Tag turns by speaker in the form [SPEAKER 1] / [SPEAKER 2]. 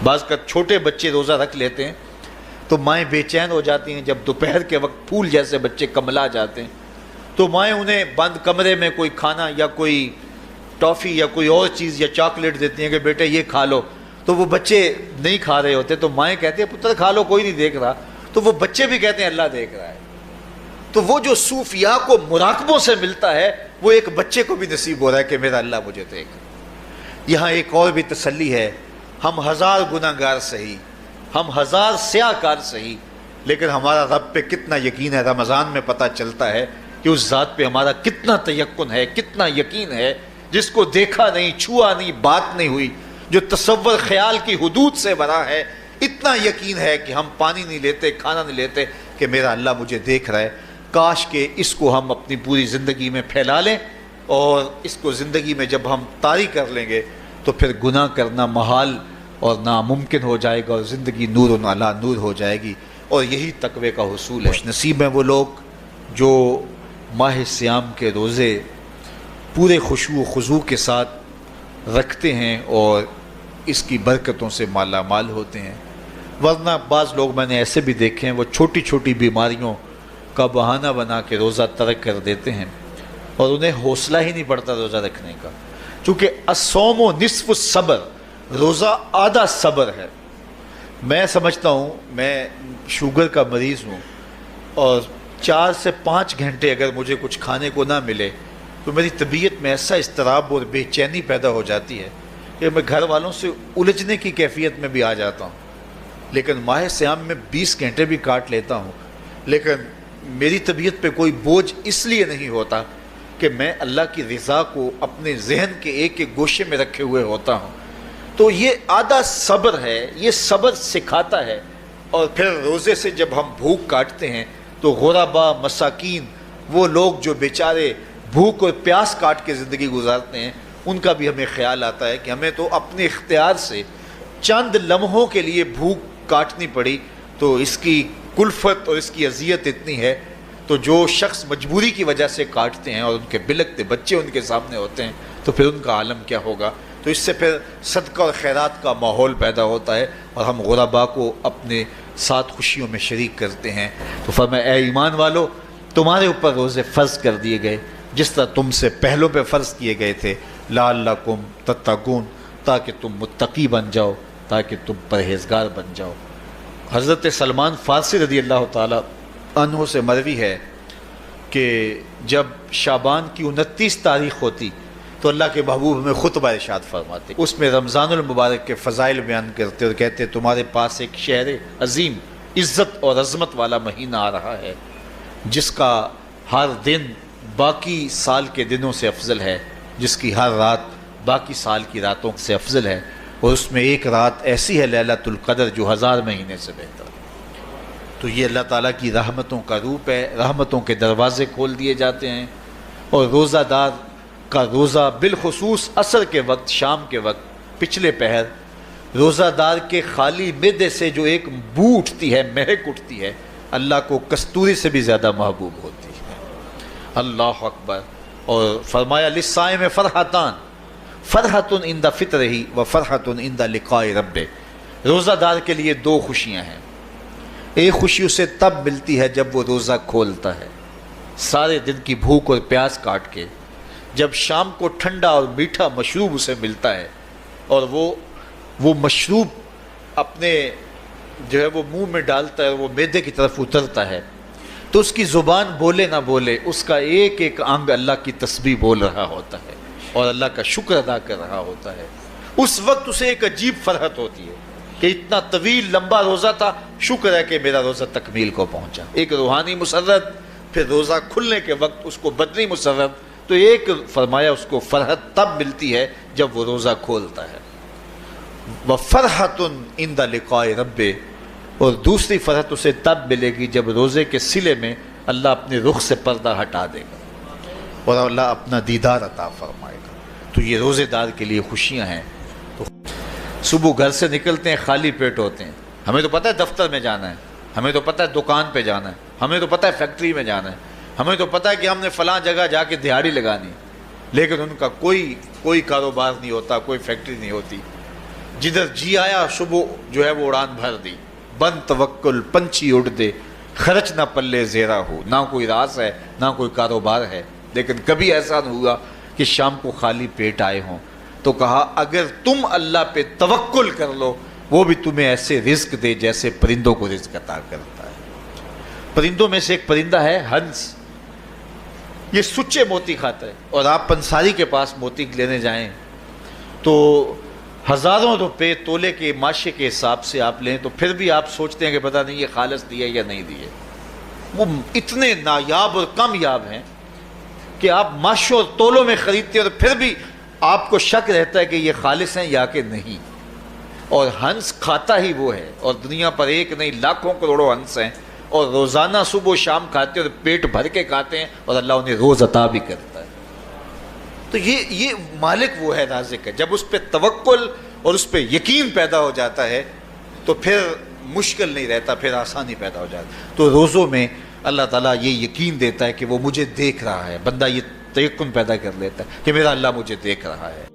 [SPEAKER 1] بعض کا چھوٹے بچے روزہ رکھ لیتے ہیں تو مائیں بے چین ہو جاتی ہیں، جب دوپہر کے وقت پھول جیسے بچے کملا جاتے ہیں تو مائیں انہیں بند کمرے میں کوئی کھانا یا کوئی ٹافی یا کوئی اور چیز یا چاکلیٹ دیتی ہیں کہ بیٹے یہ کھا لو، تو وہ بچے نہیں کھا رہے ہوتے تو مائیں کہتے ہیں پتر کھا لو، کوئی نہیں دیکھ رہا، تو وہ بچے بھی کہتے ہیں اللہ دیکھ رہا ہے۔ تو وہ جو صوفیاء کو مراقبوں سے ملتا ہے وہ ایک بچے کو بھی نصیب ہو رہا ہے کہ میرا اللہ مجھے دیکھ رہا ہے۔ یہاں ایک اور بھی تسلی ہے، ہم ہزار گناہ گار سہی، ہم ہزار سیاہ کار سہی، لیکن ہمارا رب پہ کتنا یقین ہے رمضان میں پتہ چلتا ہے کہ اس ذات پہ ہمارا کتنا تیقن ہے، کتنا یقین ہے، جس کو دیکھا نہیں، چھوا نہیں، بات نہیں ہوئی، جو تصور خیال کی حدود سے بنا ہے، اتنا یقین ہے کہ ہم پانی نہیں لیتے، کھانا نہیں لیتے کہ میرا اللہ مجھے دیکھ رہا ہے۔ کاش کہ اس کو ہم اپنی پوری زندگی میں پھیلا لیں، اور اس کو زندگی میں جب ہم طاری کر لیں گے تو پھر گناہ کرنا محال اور ناممکن ہو جائے گا، اور زندگی نور علی نور ہو جائے گی، اور یہی تقوی کا حصول ہے۔ خوش نصیب ہیں وہ لوگ جو ماہ صیام کے روزے پورے خشوع و خضوع کے ساتھ رکھتے ہیں اور اس کی برکتوں سے مالا مال ہوتے ہیں۔ ورنہ بعض لوگ میں نے ایسے بھی دیکھے ہیں وہ چھوٹی چھوٹی بیماریوں کا بہانہ بنا کے روزہ ترک کر دیتے ہیں اور انہیں حوصلہ ہی نہیں پڑتا روزہ رکھنے کا، چونکہ الصوم نصف الصبر، روزہ آدھا صبر ہے۔ میں سمجھتا ہوں، میں شوگر کا مریض ہوں، اور 4 سے 5 گھنٹے اگر مجھے کچھ کھانے کو نہ ملے تو میری طبیعت میں ایسا اضطراب اور بے چینی پیدا ہو جاتی ہے کہ میں گھر والوں سے الجھنے کی کیفیت میں بھی آ جاتا ہوں۔ لیکن ماہ صیام میں 20 گھنٹے بھی کاٹ لیتا ہوں، لیکن میری طبیعت پہ کوئی بوجھ اس لیے نہیں ہوتا کہ میں اللہ کی رضا کو اپنے ذہن کے ایک ایک گوشے میں رکھے ہوئے ہوتا ہوں۔ تو یہ آدھا صبر ہے، یہ صبر سکھاتا ہے۔ اور پھر روزے سے جب ہم بھوک کاٹتے ہیں تو غربا، مساکین، وہ لوگ جو بیچارے بھوک اور پیاس کاٹ کے زندگی گزارتے ہیں، ان کا بھی ہمیں خیال آتا ہے کہ ہمیں تو اپنے اختیار سے چند لمحوں کے لیے بھوک کاٹنی پڑی تو اس کی کلفت اور اس کی اذیت اتنی ہے، تو جو شخص مجبوری کی وجہ سے کاٹتے ہیں اور ان کے بلکتے بچے ان کے سامنے ہوتے ہیں تو پھر ان کا عالم کیا ہوگا۔ تو اس سے پھر صدقہ اور خیرات کا ماحول پیدا ہوتا ہے اور ہم غربا کو اپنے ساتھ خوشیوں میں شریک کرتے ہیں۔ تو فرمایا اے ایمان والو، تمہارے اوپر روزے فرض کر دیے گئے جس طرح تم سے پہلوں پہ فرض کیے گئے تھے، لعلکم تتقون، تاکہ تم متقی بن جاؤ، تاکہ تم پرہیزگار بن جاؤ۔ حضرت سلمان فارسی رضی اللہ تعالیٰ عنہ سے مروی ہے کہ جب شعبان کی 29 تاریخ ہوتی تو اللہ کے محبوب ہمیں خطبہ ارشاد فرماتے، اس میں رمضان المبارک کے فضائل بیان کرتے اور کہتے تمہارے پاس ایک شہر عظیم، عزت اور عظمت والا مہینہ آ رہا ہے جس کا ہر دن باقی سال کے دنوں سے افضل ہے، جس کی ہر رات باقی سال کی راتوں سے افضل ہے، اور اس میں ایک رات ایسی ہے لیلۃ القدر جو 1000 مہینے سے بہتر۔ تو یہ اللہ تعالیٰ کی رحمتوں کا روپ ہے، رحمتوں کے دروازے کھول دیے جاتے ہیں، اور روزہ دار کا روزہ بالخصوص عصر کے وقت، شام کے وقت، پچھلے پہر، روزہ دار کے خالی معدے سے جو ایک بو اٹھتی ہے، مہک اٹھتی ہے، اللہ کو کستوری سے بھی زیادہ محبوب ہوتی ہے۔ اللہ اکبر۔ اور فرمایا للصائم فرحتان، فرحۃ عند فطرہ و فرحۃ عند لقاء ربہ، روزہ دار کے لیے 2 خوشیاں ہیں۔ ایک خوشی اسے تب ملتی ہے جب وہ روزہ کھولتا ہے سارے دن کی بھوک اور پیاس کاٹ کے، جب شام کو ٹھنڈا اور میٹھا مشروب اسے ملتا ہے اور وہ مشروب اپنے جو ہے وہ منہ میں ڈالتا ہے، وہ معدے کی طرف اترتا ہے، تو اس کی زبان بولے نہ بولے اس کا ایک ایک انگ اللہ کی تسبیح بول رہا ہوتا ہے اور اللہ کا شکر ادا کر رہا ہوتا ہے۔ اس وقت اسے ایک عجیب فرحت ہوتی ہے کہ اتنا طویل لمبا روزہ تھا، شکر ہے کہ میرا روزہ تکمیل کو پہنچا۔ ایک روحانی مسرت، پھر روزہ کھلنے کے وقت اس کو بدنی مسرت، تو ایک فرمایا اس کو فرحت تب ملتی ہے جب وہ روزہ کھولتا ہے، وَفَرْحَةٌ عِنْدَ لِقَاءِ رَبِّهِ، اور دوسری فرحت اسے تب ملے گی جب روزے کے صلے میں اللہ اپنے رخ سے پردہ ہٹا دے گا اور اللہ اپنا دیدار عطا فرمائے گا۔ تو یہ روزے دار کے لیے خوشیاں ہیں۔ تو صبح گھر سے نکلتے ہیں، خالی پیٹ ہوتے ہیں، ہمیں تو پتہ ہے دفتر میں جانا ہے، ہمیں تو پتہ ہے دکان پہ جانا ہے، ہمیں تو پتہ ہے فیکٹری میں جانا ہے، ہمیں تو پتہ ہے کہ ہم نے فلاں جگہ جا کے دہاڑی لگانی، لیکن ان کا کوئی کاروبار نہیں ہوتا، کوئی فیکٹری نہیں ہوتی۔ جدھر جی آیا صبح جو ہے وہ اڑان بھر دی، بند توکل پنچھی اڑ دے، خرچ نہ پلے زیرہ ہو، نہ کوئی راس ہے نہ کوئی کاروبار ہے، لیکن کبھی ایسا نہ ہوا کہ شام کو خالی پیٹ آئے ہوں۔ تو کہا اگر تم اللہ پہ توکل کر لو وہ بھی تمہیں ایسے رزق دے جیسے پرندوں کو رزق عطا کرتا ہے۔ پرندوں میں سے ایک پرندہ ہے ہنس، یہ سچے موتی کھاتا ہے، اور آپ پنساری کے پاس موتی لینے جائیں تو ہزاروں روپے تولے کے ماشے کے حساب سے آپ لیں تو پھر بھی آپ سوچتے ہیں کہ پتہ نہیں یہ خالص دیے یا نہیں دیے۔ وہ اتنے نایاب اور کامیاب ہیں کہ آپ ماشوں اور تولوں میں خریدتے ہیں اور پھر بھی آپ کو شک رہتا ہے کہ یہ خالص ہیں یا کہ نہیں۔ اور ہنس کھاتا ہی وہ ہے، اور دنیا پر ایک نہیں لاکھوں کروڑوں ہنس ہیں، اور روزانہ صبح و شام کھاتے ہیں اور پیٹ بھر کے کھاتے ہیں، اور اللہ انہیں روز عطا بھی کرتا ہے۔ تو یہ مالک وہ ہے رازق ہے۔ جب اس پہ توکل اور اس پہ یقین پیدا ہو جاتا ہے تو پھر مشکل نہیں رہتا، پھر آسانی پیدا ہو جاتا ہے۔ تو روزوں میں اللہ تعالیٰ یہ یقین دیتا ہے کہ وہ مجھے دیکھ رہا ہے، بندہ یہ تیقن پیدا کر لیتا ہے کہ میرا اللہ مجھے دیکھ رہا ہے۔